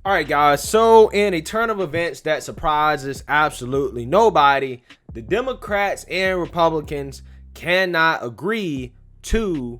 All right, guys. So, in a turn of events that surprises absolutely nobody, the Democrats and Republicans cannot agree to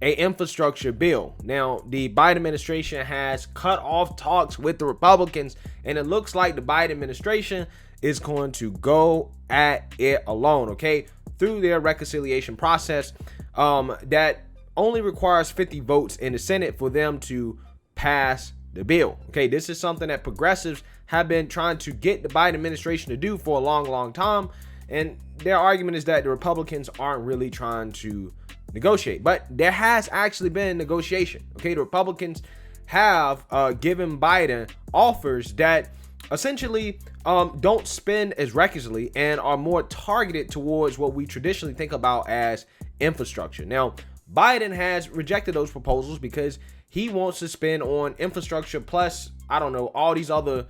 a infrastructure bill. Now, the Biden administration has cut off talks with the Republicans, and it looks like the Biden administration is going to go at it alone, okay, through their reconciliation process that only requires 50 votes in the Senate for them to pass the bill. Okay, this is something that progressives have been trying to get the Biden administration to do for a long time, and their argument is that the Republicans aren't really trying to negotiate, but there has actually been negotiation. Okay, the Republicans have given Biden offers that essentially don't spend as recklessly and are more targeted towards what we traditionally think about as infrastructure. Now, Biden has rejected those proposals because he wants to spend on infrastructure plus, I don't know, all these other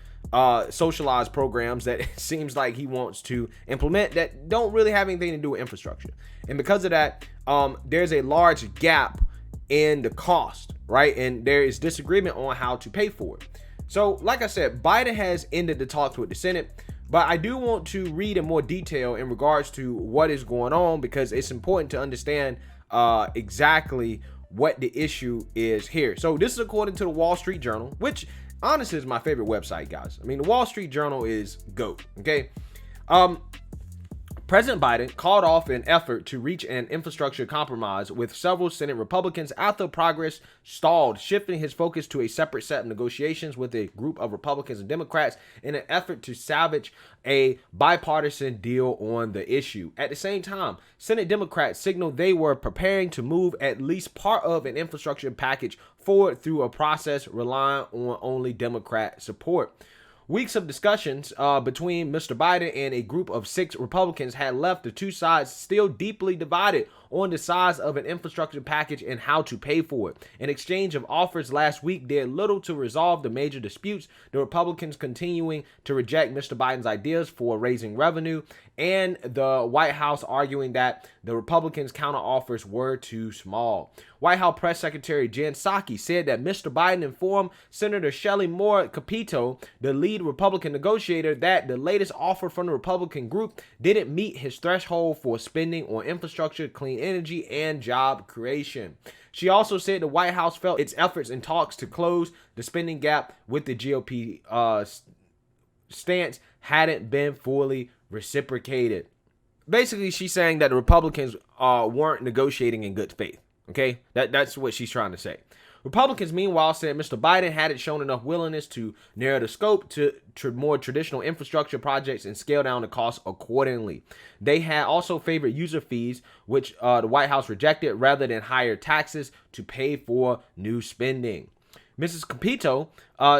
socialized programs that it seems like he wants to implement that don't really have anything to do with infrastructure. And because of that, there's a large gap in the cost, right? And there is disagreement on how to pay for it. So, like I said, Biden has ended the talks with the Senate, but I do want to read in more detail in regards to what is going on because it's important to understand exactly what the issue is here. So this is according to the Wall Street Journal, which honestly is my favorite website, guys. I mean, the Wall Street Journal is GOAT, okay? President Biden called off an effort to reach an infrastructure compromise with several Senate Republicans after progress stalled, shifting his focus to a separate set of negotiations with a group of Republicans and Democrats in an effort to salvage a bipartisan deal on the issue. At the same time, Senate Democrats signaled they were preparing to move at least part of an infrastructure package forward through a process relying on only Democrat support. Weeks of discussions between Mr. Biden and a group of 6 Republicans had left the two sides still deeply divided on the size of an infrastructure package and how to pay for it. An exchange of offers last week did little to resolve the major disputes, the Republicans continuing to reject Mr. Biden's ideas for raising revenue, and the White House arguing that the Republicans' counteroffers were too small. White House Press Secretary Jen Psaki said that Mr. Biden informed Senator Shelley Moore Capito, the lead Republican negotiator, that the latest offer from the Republican group didn't meet his threshold for spending on infrastructure, clean energy, and job creation. She also said the White House felt its efforts in talks to close the spending gap with the GOP stance hadn't been fully reciprocated. Basically, she's saying that the Republicans weren't negotiating in good faith. Okay, that's what she's trying to say. Republicans, meanwhile, said Mr. Biden hadn't shown enough willingness to narrow the scope to more traditional infrastructure projects and scale down the costs accordingly. They had also favored user fees, which the White House rejected, rather than higher taxes to pay for new spending. Mrs. Capito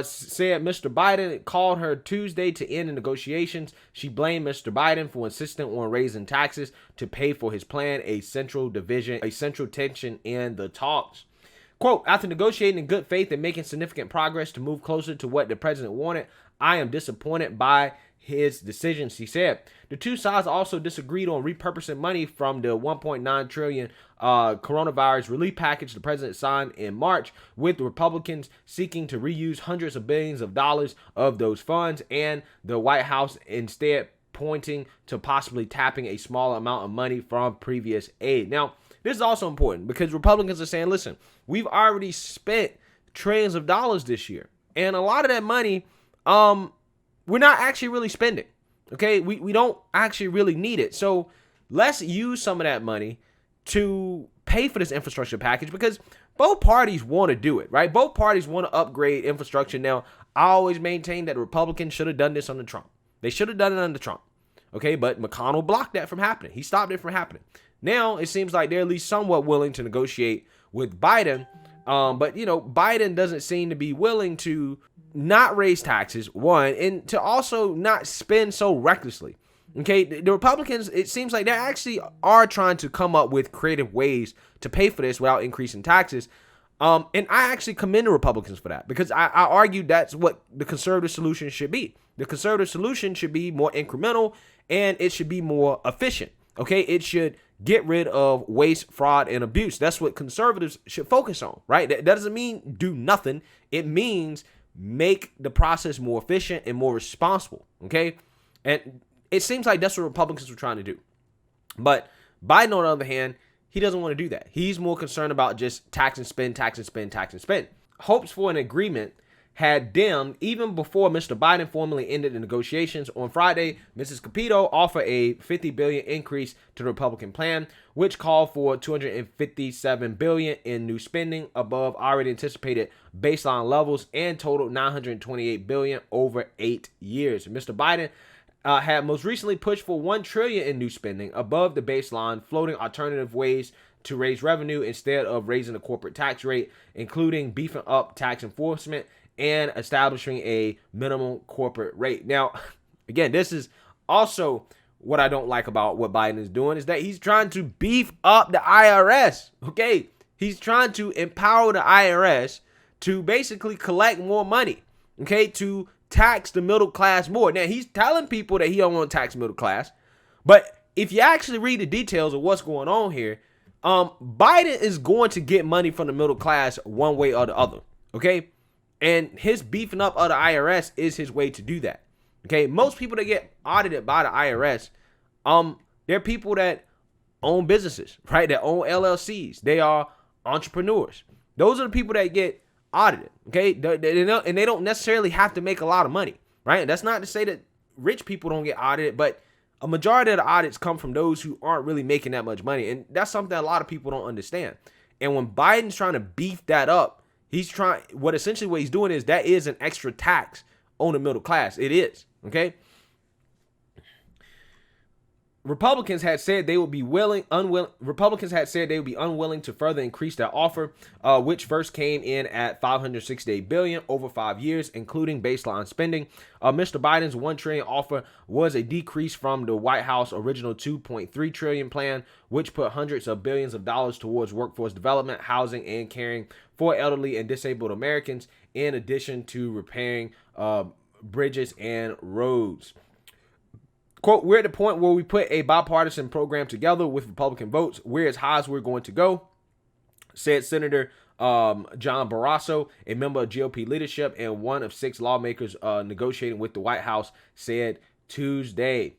said Mr. Biden called her Tuesday to end the negotiations. She blamed Mr. Biden for insisting on raising taxes to pay for his plan, a central tension in the talks. Quote, after negotiating in good faith and making significant progress to move closer to what the president wanted, I am disappointed by his decision, she said. The two sides also disagreed on repurposing money from the $1.9 trillion coronavirus relief package the president signed in March, with the Republicans seeking to reuse hundreds of billions of dollars of those funds, and the White House instead pointing to possibly tapping a small amount of money from previous aid. Now, this is also important because Republicans are saying, listen, we've already spent trillions of dollars this year, and a lot of that money, we're not actually really spending. Okay, we don't actually really need it. So let's use some of that money to pay for this infrastructure package because both parties want to do it, right? Both parties want to upgrade infrastructure. Now, I always maintain that Republicans should have done this under Trump. They should have done it under Trump. Okay, but McConnell blocked that from happening. He stopped it from happening. Now it seems like they're at least somewhat willing to negotiate with Biden. But, you know, Biden doesn't seem to be willing to not raise taxes, one, and to also not spend so recklessly. Okay, the Republicans, it seems like they actually are trying to come up with creative ways to pay for this without increasing taxes. And I actually commend the Republicans for that because I argue that's what the conservative solution should be. The conservative solution should be more incremental and it should be more efficient. Okay, it should get rid of waste, fraud, and abuse. That's what conservatives should focus on, right? That doesn't mean do nothing. It means make the process more efficient and more responsible, okay? And it seems like that's what Republicans were trying to do. But Biden, on the other hand, he doesn't want to do that. He's more concerned about just tax and spend, tax and spend, tax and spend. Hopes for an agreement had dimmed even before Mr. Biden formally ended the negotiations. On Friday, Mrs. Capito offered a $50 billion increase to the Republican plan, which called for $257 billion in new spending above already anticipated baseline levels and totaled $928 billion over 8 years. Mr. Biden had most recently pushed for $1 trillion in new spending above the baseline, floating alternative ways to raise revenue instead of raising the corporate tax rate, including beefing up tax enforcement and establishing a minimum corporate rate. Now, again, this is also what I don't like about what Biden is doing, is that he's trying to beef up the IRS, okay? He's trying to empower the IRS to basically collect more money, okay, to tax the middle class more. Now, he's telling people that he don't want to tax middle class, but if you actually read the details of what's going on here, Biden is going to get money from the middle class one way or the other, okay? And his beefing up of the IRS is his way to do that. Okay, most people that get audited by the IRS, they're people that own businesses, right? That own LLCs. They are entrepreneurs. Those are the people that get audited. Okay, and they don't necessarily have to make a lot of money, right? That's not to say that rich people don't get audited, but a majority of the audits come from those who aren't really making that much money, and that's something that a lot of people don't understand. And when Biden's trying to beef that up, he's trying, what he's doing is that is an extra tax on the middle class. It is, okay? Republicans had said they would be unwilling to further increase their offer, which first came in at $568 billion over 5 years, including baseline spending. Mr. Biden's $1 trillion offer was a decrease from the White House original $2.3 trillion plan, which put hundreds of billions of dollars towards workforce development, housing, and caring for elderly and disabled Americans, in addition to repairing bridges and roads. Quote, we're at the point where we put a bipartisan program together with Republican votes. We're as high as we're going to go, said Senator John Barrasso, a member of GOP leadership and one of 6 lawmakers negotiating with the White House, said Tuesday.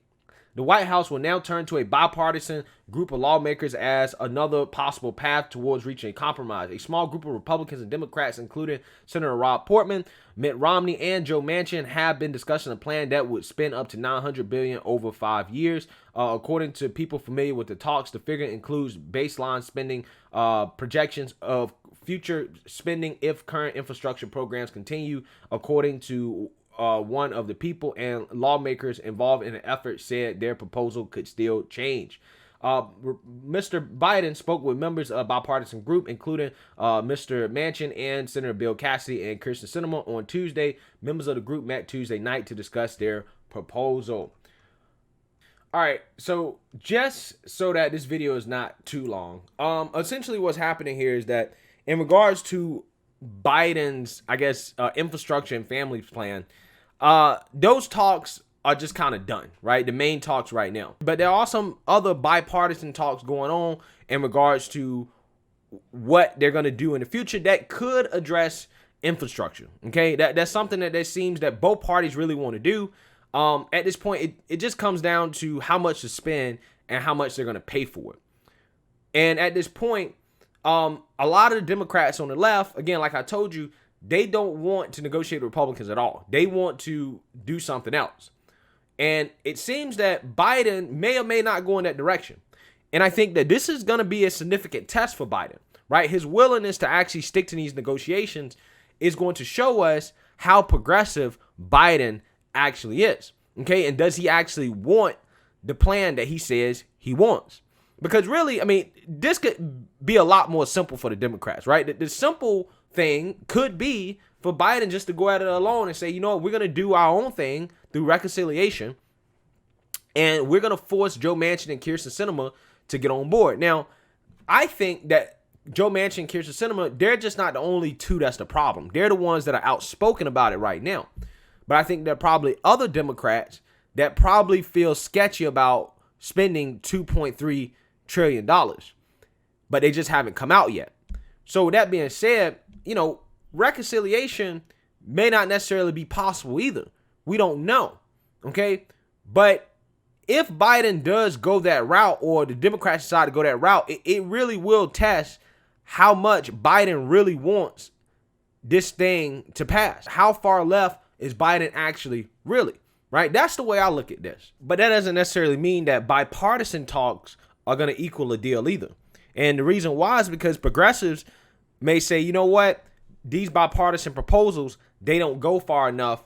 The White House will now turn to a bipartisan group of lawmakers as another possible path towards reaching a compromise. A small group of Republicans and Democrats, including Senator Rob Portman, Mitt Romney, and Joe Manchin, have been discussing a plan that would spend up to $900 billion over 5 years. According to people familiar with the talks, the figure includes baseline spending projections of future spending if current infrastructure programs continue, according to one of the people and lawmakers involved in the effort said their proposal could still change. Mr. Biden spoke with members of a bipartisan group, including Mr. Manchin and Senator Bill Cassidy and Kyrsten Sinema on Tuesday. Members of the group met Tuesday night to discuss their proposal. All right, so just so that this video is not too long, essentially what's happening here is that in regards to Biden's, infrastructure and family plan, those talks are just kind of done, right? The main talks right now. But there are some other bipartisan talks going on in regards to what they're going to do in the future that could address infrastructure, okay? That's something that it seems that both parties really want to do. At this point, it just comes down to how much to spend and how much they're going to pay for it. And at this point, a lot of the Democrats on the left, again, like I told you, they don't want to negotiate with Republicans at all. They want to do something else. And it seems that Biden may or may not go in that direction. And I think that this is going to be a significant test for Biden, right? His willingness to actually stick to these negotiations is going to show us how progressive Biden actually is, okay? And does he actually want the plan that he says he wants? Because really, I mean, this could be a lot more simple for the Democrats, right? The simple thing could be for Biden just to go at it alone and say, you know what, we're going to do our own thing through reconciliation, and we're going to force Joe Manchin and Kyrsten Sinema to get on board. Now, I think that Joe Manchin and Kyrsten Sinema, they're just not the only two that's the problem. They're the ones that are outspoken about it right now. But I think there are probably other Democrats that probably feel sketchy about spending $2.3 trillion, but they just haven't come out yet. So with that being said, you know, reconciliation may not necessarily be possible either. We don't know. Okay. But if Biden does go that route, or the Democrats decide to go that route, it really will test how much Biden really wants this thing to pass. How far left is Biden actually really, right? That's the way I look at this. But that doesn't necessarily mean that bipartisan talks are going to equal a deal either. And the reason why is because progressives may say, you know what, these bipartisan proposals, they don't go far enough.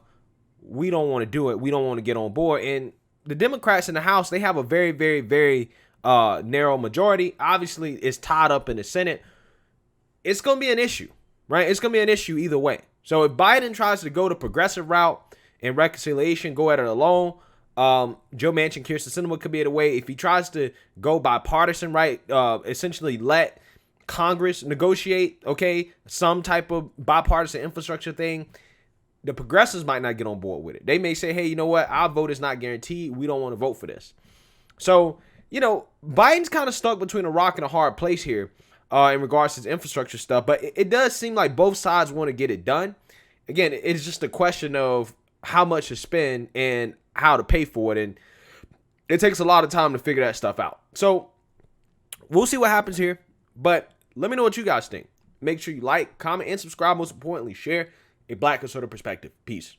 We don't want to do it. We don't want to get on board. And the Democrats in the House, they have a very, very, very narrow majority. Obviously, it's tied up in the Senate. It's going to be an issue, right? It's going to be an issue either way. So if Biden tries to go the progressive route and reconciliation, go at it alone, Joe Manchin, Kirsten Sinema could be the way. If he tries to go bipartisan, right, essentially let Congress negotiate, okay, some type of bipartisan infrastructure thing, the progressives might not get on board with it. They may say, hey, you know what? Our vote is not guaranteed. We don't want to vote for this. So, you know, Biden's kind of stuck between a rock and a hard place here in regards to his infrastructure stuff. But it does seem like both sides want to get it done. Again, it's just a question of how much to spend and how to pay for it. And it takes a lot of time to figure that stuff out. So we'll see what happens here. But let me know what you guys think. Make sure you like, comment, and subscribe. Most importantly, share a Black conservative perspective. Peace.